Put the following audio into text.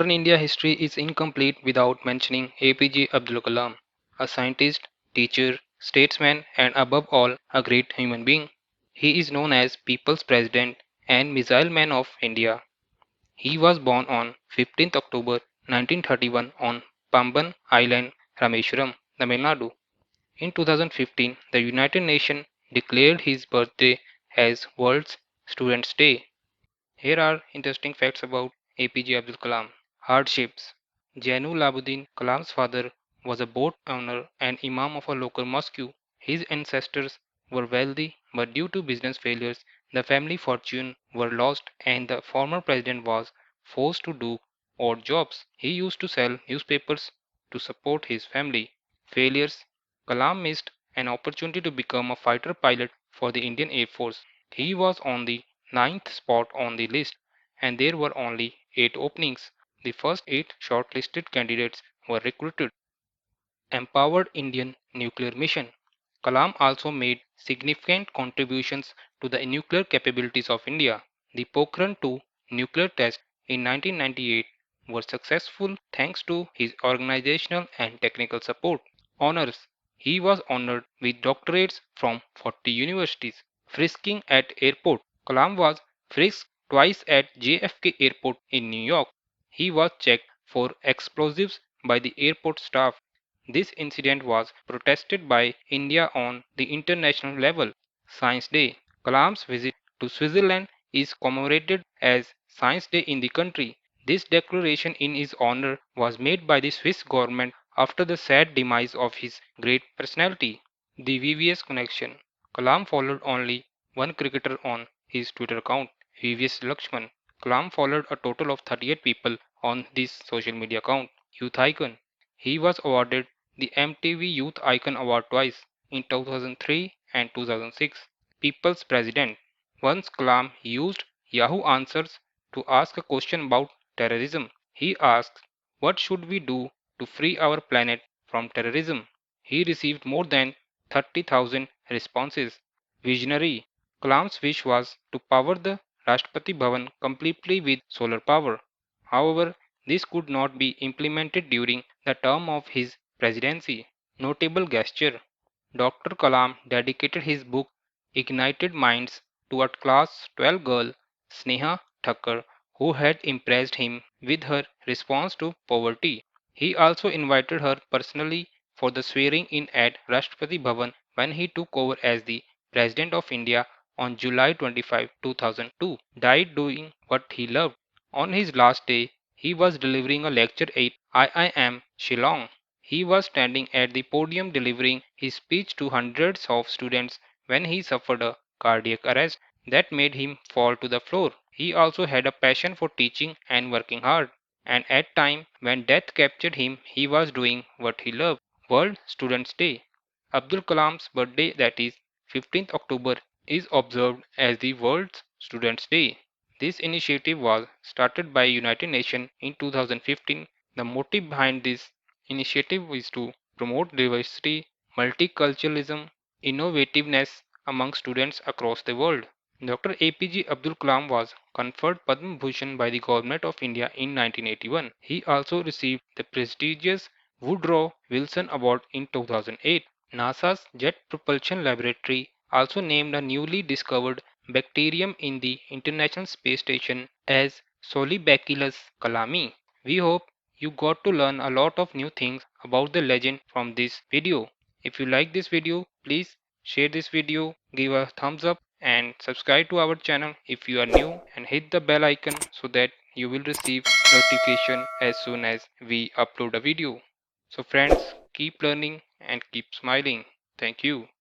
Modern India history is incomplete without mentioning APJ Abdul Kalam, a scientist, teacher, statesman, and above all, a great human being. He is known as People's President and Missile Man of India. He was born on 15th October 1931 on Pamban Island, Rameshwaram, Tamil Nadu. In 2015, the United Nations declared his birthday as World's Students' Day. Here are interesting facts about APJ Abdul Kalam. Hardships. Jainul Abidin Kalam's father was a boat owner and imam of a local mosque. His ancestors were wealthy, but due to business failures, the family fortune were lost and the former president was forced to do odd jobs. He used to sell newspapers to support his family. Failures. Kalam missed an opportunity to become a fighter pilot for the Indian Air Force. He was on the ninth spot on the list, and there were only 8 openings. The first 8 shortlisted candidates were recruited. Empowered Indian nuclear mission. Kalam also made significant contributions to the nuclear capabilities of India. The Pokhran 2 nuclear test in 1998 were successful thanks to his organizational and technical support. Honors. He was honored with doctorates from 40 universities. Frisking at airport. Kalam was frisked twice at JFK Airport in New York. He was checked for explosives by the airport staff. This incident was protested by India on the international level. Science Day. Kalam's visit to Switzerland is commemorated as Science Day in the country. This declaration in his honor was made by the Swiss government after the sad demise of his great personality. The VVS connection. Kalam followed only one cricketer on his Twitter account, VVS Lakshman. Kalam followed a total of 38 people on this social media account. Youth icon. He was awarded the MTV Youth Icon Award twice in 2003 and 2006. People's President. Once Kalam used Yahoo Answers to ask a question about terrorism. He asked, "What should we do to free our planet from terrorism?" He received more than 30,000 responses. Visionary. Kalam's wish was to power the Rashtrapati Bhavan completely with solar power. However, this could not be implemented during the term of his presidency. Notable gesture. Dr. Kalam dedicated his book Ignited Minds to a class 12 girl, Sneha Thakkar, who had impressed him with her response to poverty. He also invited her personally for the swearing in at Rashtrapati Bhavan when he took over as the President of India on July 25, 2002. Died doing what he loved. On his last day, he was delivering a lecture at IIM Shillong. He was standing at the podium delivering his speech to hundreds of students when he suffered a cardiac arrest that made him fall to the floor. He also had a passion for teaching and working hard, and at time when death captured him, he was doing what he loved. World Students' Day. Abdul Kalam's birthday, that is 15th October, is observed as the World's Students' Day. This initiative was started by United Nations in 2015. The motive behind this initiative is to promote diversity, multiculturalism, innovativeness among students across the world. Dr. APJ Abdul Kalam was conferred Padma Bhushan by the Government of India in 1981. He also received the prestigious Woodrow Wilson Award in 2008. NASA's Jet Propulsion Laboratory also named a newly discovered bacterium in the International Space Station as Solibacillus kalami. We hope you got to learn a lot of new things about the legend from this video. If you like this video, please share this video, give a thumbs up and subscribe to our channel if you are new and hit the bell icon so that you will receive notification as soon as we upload a video. So friends, keep learning and keep smiling. Thank you.